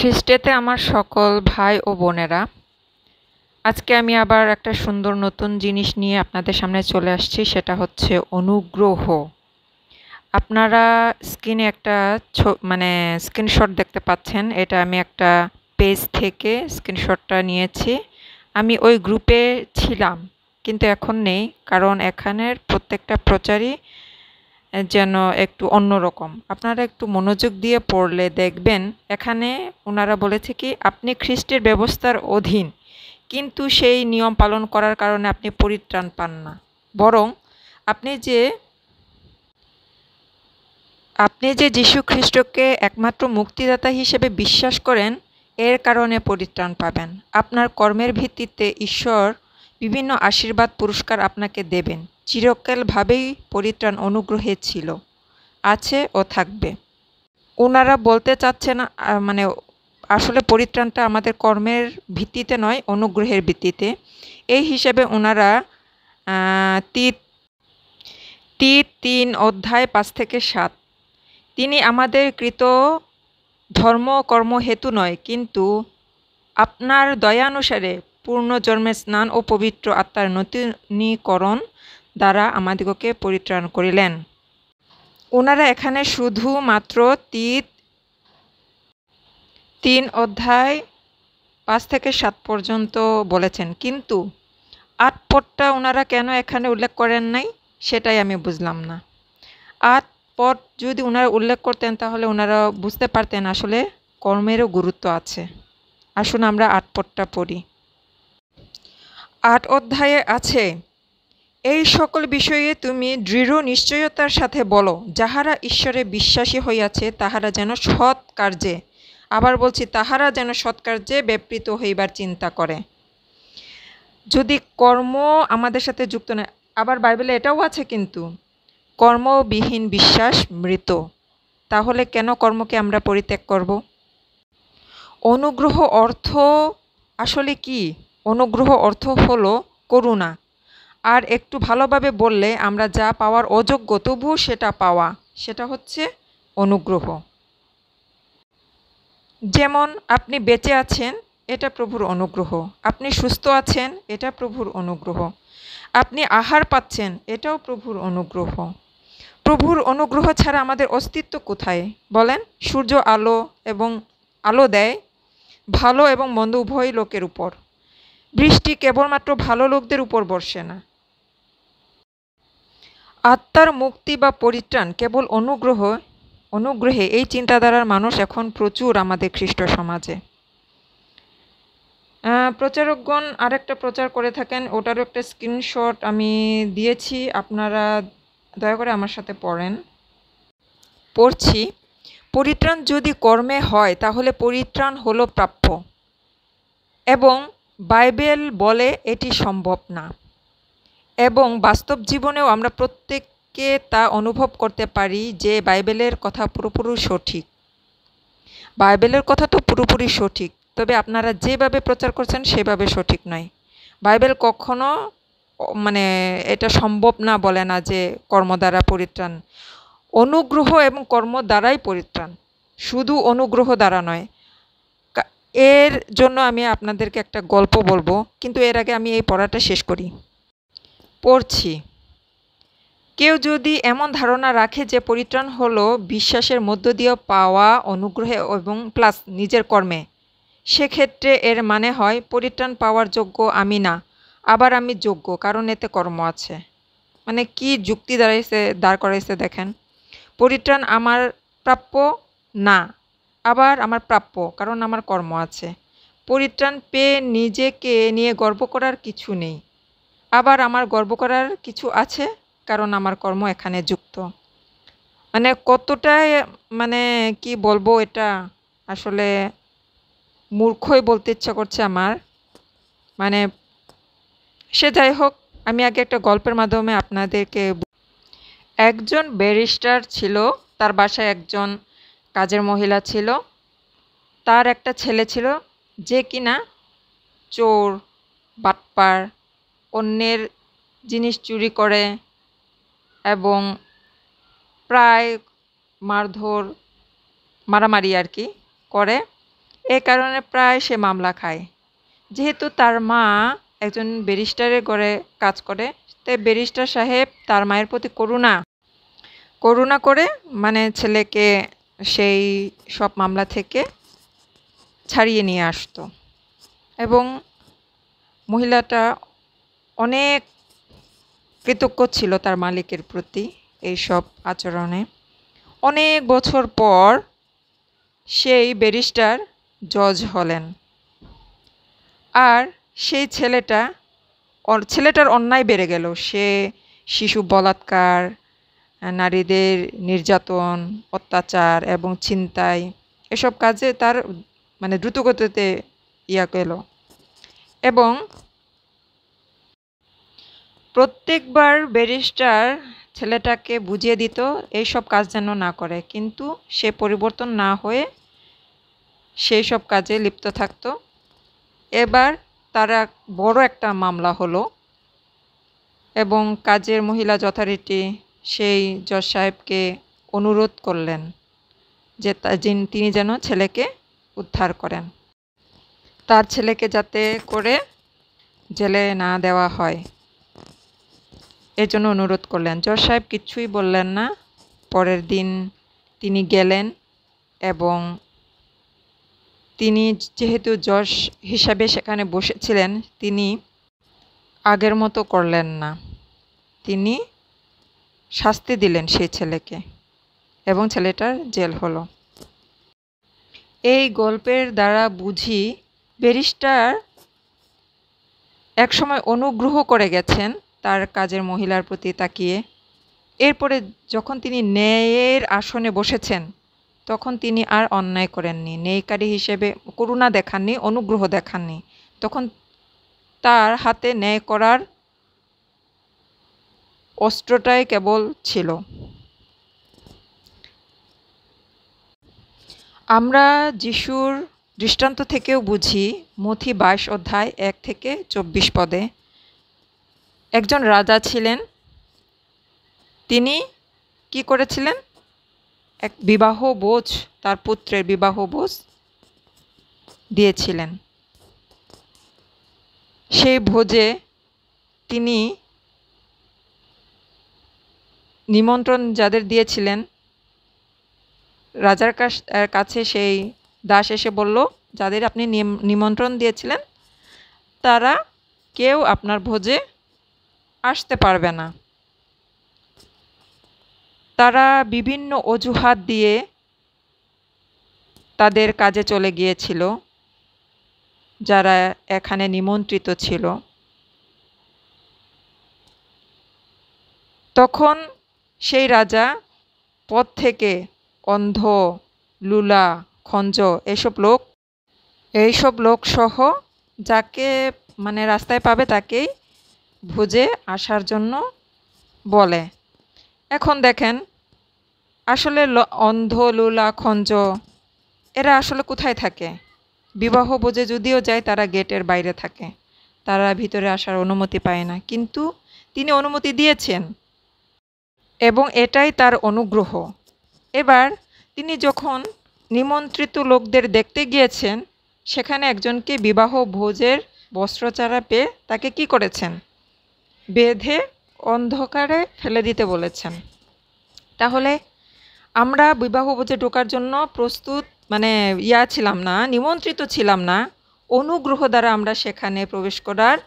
খ্রিস্টেতে আমার সকল ভাই ও বোনেরা, আজকে আমি আবার একটা সুন্দর নতুন জিনিস নিয়ে আপনাদের সামনে চলে আসছি। সেটা হচ্ছে অনুগ্রহ। আপনারা স্ক্রিনে একটা স্ক্রিনশট দেখতে পাচ্ছেন। এটা আমি একটা পেজ থেকে স্ক্রিনশটটা নিয়েছি। আমি ওই গ্রুপে ছিলাম, কিন্তু এখন নেই, কারণ এখানের প্রত্যেকটা প্রচারই যেন একটু অন্যরকম। আপনারা একটু মনোযোগ দিয়ে পড়লে দেখবেন, এখানে ওনারা বলেছে কি, আপনি খ্রিস্টের ব্যবস্থার অধীন, কিন্তু সেই নিয়ম পালন করার কারণে আপনি পরিত্রাণ পান না, বরং আপনি যে যীশু খ্রিস্টকে একমাত্র মুক্তিদাতা হিসেবে বিশ্বাস করেন, এর কারণে পরিত্রাণ পাবেন। আপনার কর্মের ভিত্তিতে ঈশ্বর বিভিন্ন আশীর্বাদ পুরস্কার আপনাকে দেবেন। চিরকালভাবেই পরিত্রাণ অনুগ্রহে ছিল, আছে ও থাকবে। ওনারা বলতে চাচ্ছে না, আসলে পরিত্রাণটা আমাদের কর্মের ভিত্তিতে নয়, অনুগ্রহের ভিত্তিতে। এই হিসেবে ওনারা তীত 3 অধ্যায় 5 থেকে 7, তিনি আমাদের কৃত ধর্ম কর্ম হেতু নয়, কিন্তু আপনার দয়ানুসারে পূর্ণজন্মের স্নান ও পবিত্র আত্মার নূতনীকরণ দ্বারা আমাদিগকে পরিত্রাণ করিলেন। ওনারা এখানে শুধুমাত্র 3 অধ্যায় 5 থেকে 7 পর্যন্ত বলেছেন, কিন্তু 8 পদটা ওনারা কেন এখানে উল্লেখ করেন নাই, সেটাই আমি বুঝলাম না। 8 পদ যদি ওনারা উল্লেখ করতেন, তাহলে ওনারা বুঝতে পারতেন আসলে কর্মেরও গুরুত্ব আছে। আসুন আমরা 8 পদটা পড়ি। 8 অধ্যায়ে আছে, এই সকল বিষয়ে তুমি দৃঢ় নিশ্চয়তার সাথে বলো, যাহারা ঈশ্বরে বিশ্বাসী হইয়াছে তাহারা যেন সৎ কার্যে, আবার বলছি, তাহারা যেন সৎ কার্যে ব্যাপৃত হইবার চিন্তা করে। যদি কর্ম আমাদের সাথে যুক্ত নয়, আবার বাইবেলে এটাও আছে কিন্তু, কর্মবিহীন বিশ্বাস মৃত। তাহলে কেন কর্মকে আমরা পরিত্যাগ করব? অনুগ্রহ অর্থ আসলে কি? অনুগ্রহ অর্থ হলো করুণা। আর একটু ভালোভাবে বললে, আমরা যা পাওয়ার অযোগ্য তবুও সেটা পাওয়া, সেটা হচ্ছে অনুগ্রহ। যেমন আপনি বেঁচে আছেন, এটা প্রভুর অনুগ্রহ। আপনি সুস্থ আছেন, এটা প্রভুর অনুগ্রহ। আপনি আহার পাচ্ছেন, এটাও প্রভুর অনুগ্রহ। প্রভুর অনুগ্রহ ছাড়া আমাদের অস্তিত্ব কোথায় বলেন? সূর্য আলো দেয় ভালো এবং মন্দ উভয় লোকের উপর। বৃষ্টি কেবলমাত্র ভালো লোকদের উপর বর্ষে না। আত্মার মুক্তি বা পরিত্রাণ কেবল অনুগ্রহে, এই চিন্তাধারার মানুষ এখন প্রচুর আমাদের খ্রিস্ট সমাজে। প্রচারকগণ আরেকটা প্রচার করে থাকেন, ওটারও একটা স্ক্রিনশট আমি দিয়েছি, আপনারা দয়া করে আমার সাথে পড়ছি। পরিত্রাণ যদি কর্মে হয়, তাহলে পরিত্রাণ হলো প্রাপ্য, এবং বাইবেল বলে এটি সম্ভব না, এবং বাস্তব জীবনেও আমরা প্রত্যেককে তা অনুভব করতে পারি যে বাইবেলের কথা পুরোপুরি সঠিক। বাইবেলের কথা তো পুরোপুরি সঠিক, তবে আপনারা যেভাবে প্রচার করছেন সেভাবে সঠিক নয়। বাইবেল কখনো এটা সম্ভব না বলে না যে কর্ম দ্বারা পরিত্রাণ। অনুগ্রহ এবং কর্ম দ্বারাই পরিত্রাণ, শুধু অনুগ্রহ দ্বারা নয়। এর জন্য আমি আপনাদেরকে একটা গল্প বলবো, কিন্তু এর আগে আমি এই পড়াটা শেষ করি। পড়ছি। কেউ যদি এমন ধারণা রাখে যে পরিত্রাণ হলো বিশ্বাসের মধ্য দিয়ে পাওয়া অনুগ্রহে এবং প্লাস নিজের কর্মে, সেক্ষেত্রে এর মানে হয় পরিত্রাণ পাওয়ার যোগ্য আমি না, আবার আমি যোগ্য কারণ এতে কর্ম আছে। কি যুক্তি দাঁড় করাইছে দেখেন। পরিত্রাণ আমার প্রাপ্য না, আবার আমার প্রাপ্য কারণ আমার কর্ম আছে। পরিত্রাণ পেয়ে নিজেকে নিয়ে গর্ব করার কিছু নেই, আবার আমার গর্ব করার কিছু আছে কারণ আমার কর্ম এখানে যুক্ত। কতটাই কি বলবো, এটা আসলে মূর্খই বলতে ইচ্ছা করছে আমার। সে যাই হোক, আমি আগে একটা গল্পের মাধ্যমে আপনাদেরকে। একজন ব্যারিস্টার ছিল, তার বাসায় একজন কাজের মহিলা ছিল। তার একটা ছেলে ছিল যে কিনা চোর, বাটপার, অন্যের জিনিস চুরি করে এবং প্রায় মারধর, মারামারি আর কি করে। এ কারণে প্রায় সে মামলা খায়। যেহেতু তার মা একজন ব্যারিস্টারের ঘরে কাজ করে, তাই ব্যারিস্টার সাহেব তার মায়ের প্রতি করুণা করে মানে ছেলেকে সেই সব মামলা থেকে ছাড়িয়ে নিয়ে আসতো। এবং মহিলাটা অনেক কৃতজ্ঞ ছিল তার মালিকের প্রতি এই সব আচরণে। অনেক বছর পর সেই ব্যারিস্টার জজ হলেন। আর সেই ছেলেটার অন্যায় বেড়ে গেল। সে শিশু বলাৎকার, নারীদের নির্যাতন, অত্যাচার এবং ছিনতাই এসব কাজে তার মানে দ্রুতগতিতে গেল। এবং প্রত্যেকবার ব্যারিস্টার ছেলেটাকে বুঝিয়ে দিত এইসব কাজ যেন না করে, কিন্তু সে পরিবর্তন না হয়ে সেই সব কাজে লিপ্ত থাকত। এবার তার বড় একটা মামলা হলো এবং কাজের মহিলা যথারীতি সেই জজ সাহেবকে অনুরোধ করলেন যে তিনি যেন ছেলেকে উদ্ধার করেন, তার ছেলেকে যাতে করে জেলে না দেওয়া হয় এর জন্য অনুরোধ করলেন। জজ সাহেব কিচ্ছুই বললেন না। পরের দিন তিনি গেলেন এবং তিনি যেহেতু জজ হিসাবে সেখানে বসেছিলেন, তিনি আগের মতো করলেন না। তিনি শাস্তি দিলেন সেই ছেলেকে এবং ছেলেটার জেল হলো। এই গল্পের দ্বারা বুঝি ব্যারিস্টার একসময় অনুগ্রহ করে গেছেন তার কাজের মহিলার প্রতি তাকিয়ে। এরপরে যখন তিনি ন্যায়ের আসনে বসেছেন তখন তিনি আর অন্যায় করেননি, ন্যায়কারী হিসেবে করুণা দেখাননি, অনুগ্রহ দেখাননি। তখন তার হাতে ন্যায় করার অস্ত্রটাই কেবল ছিল। আমরা যিশুর দৃষ্টান্ত থেকেও বুঝি, মথি 22 অধ্যায় 1 থেকে 24 পদে একজন রাজা ছিলেন। তিনি কি করেছিলেন? এক বিবাহ ভোজ, তার পুত্রের বিবাহ ভোজ দিয়েছিলেন। সেই ভোজে তিনি নিমন্ত্রণ যাদের দিয়েছিলেন, রাজার কাছে সেই দাস এসে বলল, যাদের আপনি নিমন্ত্রণ দিয়েছিলেন তারা কেউ আপনার ভোজে আসতে পারবে না। তারা বিভিন্ন অজুহাত দিয়ে তাদের কাজে চলে গিয়েছিল, যারা এখানে নিমন্ত্রিত ছিল। তখন সেই রাজা পথ থেকে অন্ধ, লুলা, খঞ্জ এইসব লোক সহ যাকে মানে রাস্তায় পাবে তাকেই ভোজে আসার জন্য বলে। এখন দেখেন, আসলে অন্ধ, লুলা, খঞ্জ এরা আসলে কোথায় থাকে? বিবাহ ভোজে যদিও যায় তারা গেটের বাইরে থাকে, তারা ভিতরে আসার অনুমতি পায় না। কিন্তু তিনি অনুমতি দিয়েছেন এবং এটাই তার অনুগ্রহ। এবার তিনি যখন নিমন্ত্রিত লোকদের দেখতে গিয়েছেন, সেখানে একজনকে বিবাহ ভোজের বস্ত্রচারা পেয়ে তাকে কি করেছেন? বেঁধে অন্ধকারে ফেলে দিতে বলেছেন। তাহলে আমরা বিবাহ ভোজে ঢোকার জন্য প্রস্তুত ছিলাম না, নিমন্ত্রিত ছিলাম না। অনুগ্রহ দ্বারা আমরা সেখানে প্রবেশ করার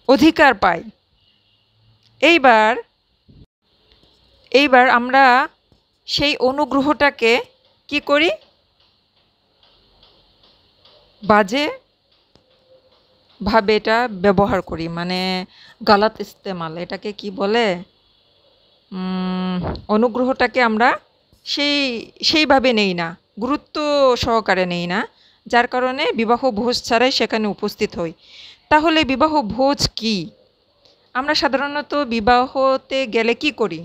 অধিকার পাই। এইবার আমরা সেই অনুগ্রহটাকে কি করি? বাজে ভাবে এটা ব্যবহার করি, গালাত ইস্তেমাল, এটাকে কি বলে? অনুগ্রহটাকে আমরা সেইভাবে নেই না, গুরুত্ব সহকারে নেই না, যার কারণে বিবাহ ভোজ ছাড়াই সেখানে উপস্থিত হই। তাহলে বিবাহ ভোজ কি? আমরা সাধারণত বিবাহতে গেলে কি করি?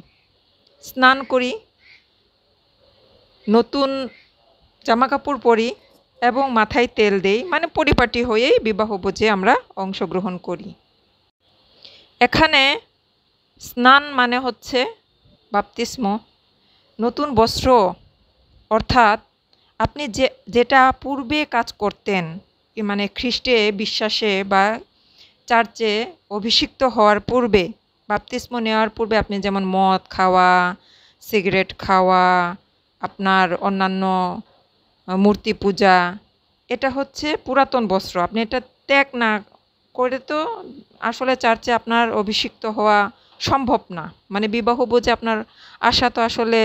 স্নান করি, নতুন জামাকাপড় পরি এবং মাথায় তেল দেই, পরিপাটি হয়েই বিবাহ ভোজে আমরা অংশগ্রহণ করি। এখানে স্নান হচ্ছে বাপ্তিস্ম, নতুন বস্ত্র, অর্থাৎ আপনি যেটা পূর্বে কাজ করতেন, মানে খ্রিস্টে বিশ্বাসে বা চার্চে অভিষিক্ত হওয়ার পূর্বে, বাপ্তিস্ম নেওয়ার পূর্বে আপনি যেমন মদ খাওয়া, সিগারেট খাওয়া, আপনার অন্যান্য মূর্তি পূজা, এটা হচ্ছে পুরাতন বস্ত্র। আপনি এটা ত্যাগ না করে তো আসলে চার্চে আপনার অভিষিক্ত হওয়া সম্ভব না, মানে বিবাহ ভোজে আপনার আসা তো আসলে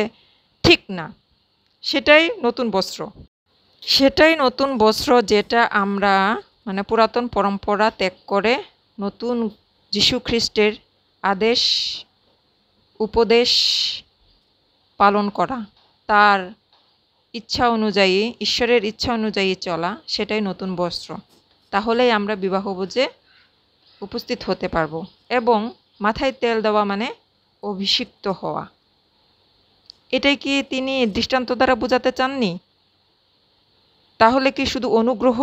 ঠিক না। সেটাই নতুন বস্ত্র যেটা আমরা মানে পুরাতন পরম্পরা ত্যাগ করে নতুন যীশু খ্রিস্টের আদেশ উপদেশ পালন করা, তার ইচ্ছা অনুযায়ী, ঈশ্বরের ইচ্ছা অনুযায়ী চলা, সেটাই নতুন বস্ত্র। তাহলেই আমরা বিবাহভোজে উপস্থিত হতে পারবো। এবং মাথায় তেল দেওয়া মানে অভিষিক্ত হওয়া। এটাই কি তিনি দৃষ্টান্ত দ্বারা বোঝাতে চাননি? তাহলে কি শুধু অনুগ্রহ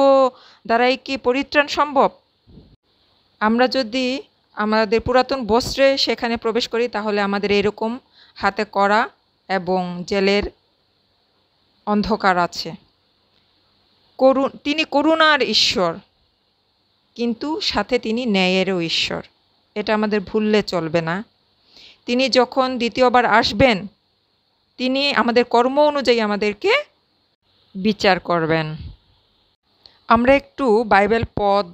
দ্বারাই কি পরিত্রাণ সম্ভব? আমরা যদি আমাদের পুরাতন বস্ত্রে সেখানে প্রবেশ করি, তাহলে আমাদের এরকম হাতে করা এবং জেলের অন্ধকার আছে। তিনি করুণার ঈশ্বর, কিন্তু সাথে তিনি ন্যায়েরও ঈশ্বর। এটা আমাদের ভুললে চলবে না। তিনি যখন দ্বিতীয়বার আসবেন, তিনি আমাদের কর্ম অনুযায়ী আমাদেরকে বিচার করবেন। আমরা একটু বাইবেল পদ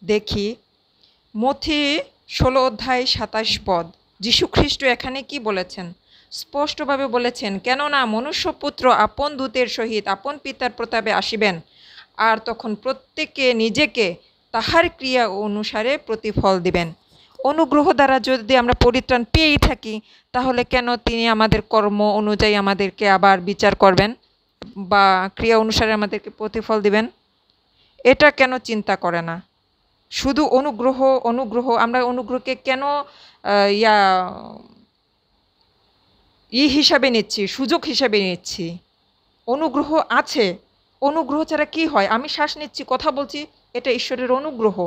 দেখি। মথি 16 অধ্যায় 27 পদ। যীশু খ্রিস্ট এখানে কি বলেছেন? স্পষ্টভাবে বলেছেন, কেননা মনুষ্যপুত্র আপন দূতের সহিত আপন পিতার প্রতাপে আসিবেন, আর তখন প্রত্যেকে নিজেকে তাহার ক্রিয়া অনুসারে প্রতিফল দিবেন। অনুগ্রহ দ্বারা যদি আমরা পরিত্রাণ পেয়েই থাকি, তাহলে কেন তিনি আমাদের কর্ম অনুযায়ী আমাদেরকে আবার বিচার করবেন বা ক্রিয়া অনুসারে আমাদেরকে প্রতিফল দিবেন? এটা কেন চিন্তা করে না? শুধু অনুগ্রহ আমরা অনুগ্রহকে কেন হিসাবে নিচ্ছি, সুযোগ হিসাবে নিচ্ছি? অনুগ্রহ আছে। অনুগ্রহ ছাড়া কি হয়? আমি শ্বাস নিচ্ছি, কথা বলছি, এটা ঈশ্বরের অনুগ্রহ।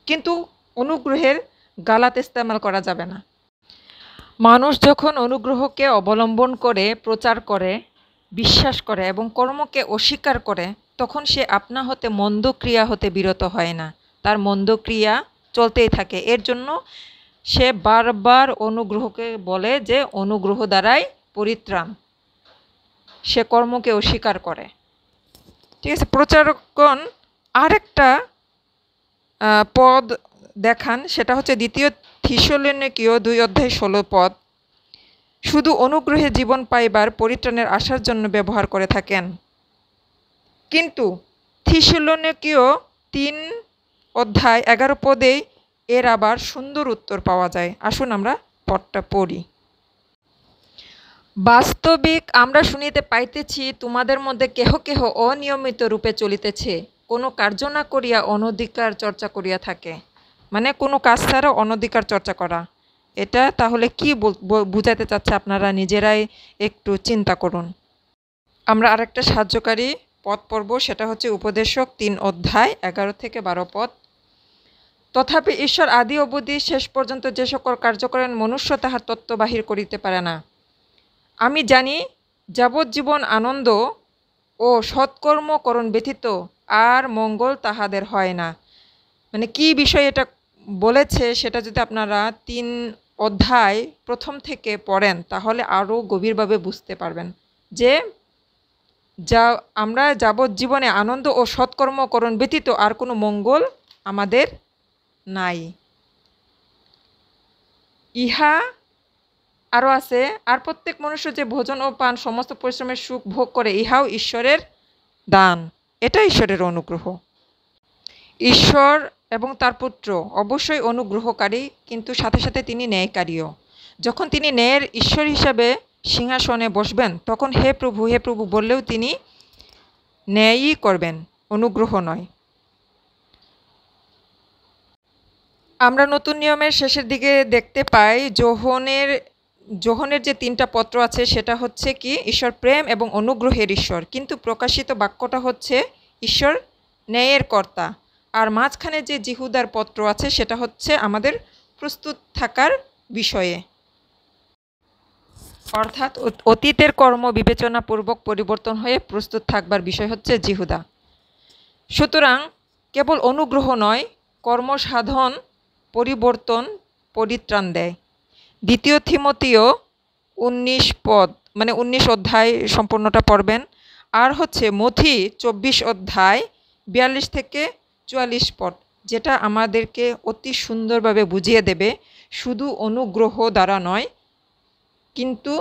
কিন্তু অনুগ্রহের গালাত ইস্তেমাল করা যাবে না। মানুষ যখন অনুগ্রহকে অবলম্বন করে, প্রচার করে, বিশ্বাস করে এবং কর্মকে অস্বীকার করে, তখন সে আপনা হতে মন্দ ক্রিয়া হতে বিরত হয় না। তার মন্দ ক্রিয়া চলতেই থাকে। এর জন্য সে বারবার অনুগ্রহকে বলে যে অনুগ্রহ দ্বারাই পরিত্রাণ। সে কর্মকে অস্বীকার করে। ঠিক আছে, প্রচারকগণ আরেকটা পদ দেখান, সেটা হচ্ছে 2 থিসসলুনিকীয় 2 অধ্যায় 16 পদ। শুধু অনুগ্রহে জীবন পাইবার পরিত্রাণের আশার জন্য ব্যবহার করে থাকেন। কিন্তু থিসসলুনিকীয় 3 অধ্যায় 11 পদেই এর আবার সুন্দর উত্তর পাওয়া যায়। আসুন আমরা পদটা পড়ি। বাস্তবিক আমরা শুনিতে পাইতেছি, তোমাদের মধ্যে কেহ কেহ অনিয়মিত রূপে চলিতেছে, কোনো কার্য না করিয়া অনধিকার চর্চা করিয়া থাকে। মানে কোনো কাজ ছাড়া অনধিকার চর্চা করা। এটা তাহলে কি বুঝাতে চাচ্ছে আপনারা নিজেরাই একটু চিন্তা করুন। আমরা আরেকটা সাহায্যকারী পদ পড়ব, সেটা হচ্ছে উপদেশক 3 অধ্যায় 11 থেকে 12 পদ। তথাপি ঈশ্বর আদি অবধি শেষ পর্যন্ত যে সকল কার্য করেন, মনুষ্য তাহার তত্ত্ব বাহির করিতে পারে না। আমি জানি যাবজ্জীবন আনন্দ ও সৎকর্মকরণ ব্যতীত আর মঙ্গল তাহাদের হয় না। মানে কি বিষয় এটা বলেছে, সেটা যদি আপনারা 3 অধ্যায় প্রথম থেকে পড়েন, তাহলে আরও গভীরভাবে বুঝতে পারবেন যে আমরা যাবজ্জীবনে আনন্দ ও সৎকর্মকরণ ব্যতীত আর কোনো মঙ্গল আমাদের নাই। ইহা আরও আছে, আর প্রত্যেক মনুষ্য যে ভোজন ও পান সমস্ত পরিশ্রমের সুখ ভোগ করে, ইহাও ঈশ্বরের দান। এটা ঈশ্বরের অনুগ্রহ। ঈশ্বর এবং তার পুত্র অবশ্যই অনুগ্রহকারী, কিন্তু সাথে সাথে তিনি ন্যায়কারীও। যখন তিনি ন্যায়ের ঈশ্বর হিসাবে সিংহাসনে বসবেন, তখন হে প্রভু বললেও তিনি ন্যায়ই করবেন, অনুগ্রহ নয়। আমরা নতুন নিয়মের শেষের দিকে দেখতে পাই যোহনের যে 3টা পত্র আছে, সেটা হচ্ছে কি ঈশ্বর প্রেম এবং অনুগ্রহের ঈশ্বর, কিন্তু প্রকাশিত বাক্যটা হচ্ছে ঈশ্বর ন্যায়ের কর্তা। আর মাঝখানে যে জিহুদার পত্র আছে, সেটা হচ্ছে আমাদের প্রস্তুত থাকার বিষয়ে। অর্থাৎ অতীতের কর্ম বিবেচনাপূর্বক পরিবর্তন হয়ে প্রস্তুত থাকবার বিষয় হচ্ছে জিহুদা। সুতরাং কেবল অনুগ্রহ নয়, কর্মসাধন পরিবর্তন পরিত্রাণ দেয়। 2 থিমোথেও 19 অধ্যায় সম্পূর্ণটা পড়বেন। আর হচ্ছে মথি 24 অধ্যায় 42 থেকে 44 পদ, যেটা আমাদেরকে অতি সুন্দরভাবে বুঝিয়ে দেবে শুধু অনুগ্রহ দ্বারা নয়, কিন্তু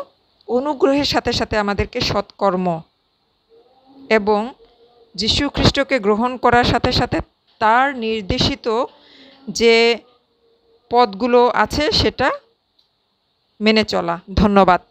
অনুগ্রহের সাথে সাথে আমাদেরকে সৎকর্ম এবং যীশু খ্রিস্টকে গ্রহণ করার সাথে সাথে তার নির্দেশিত যে পদগুলো আছে সেটা মেনে চলা। ধন্যবাদ।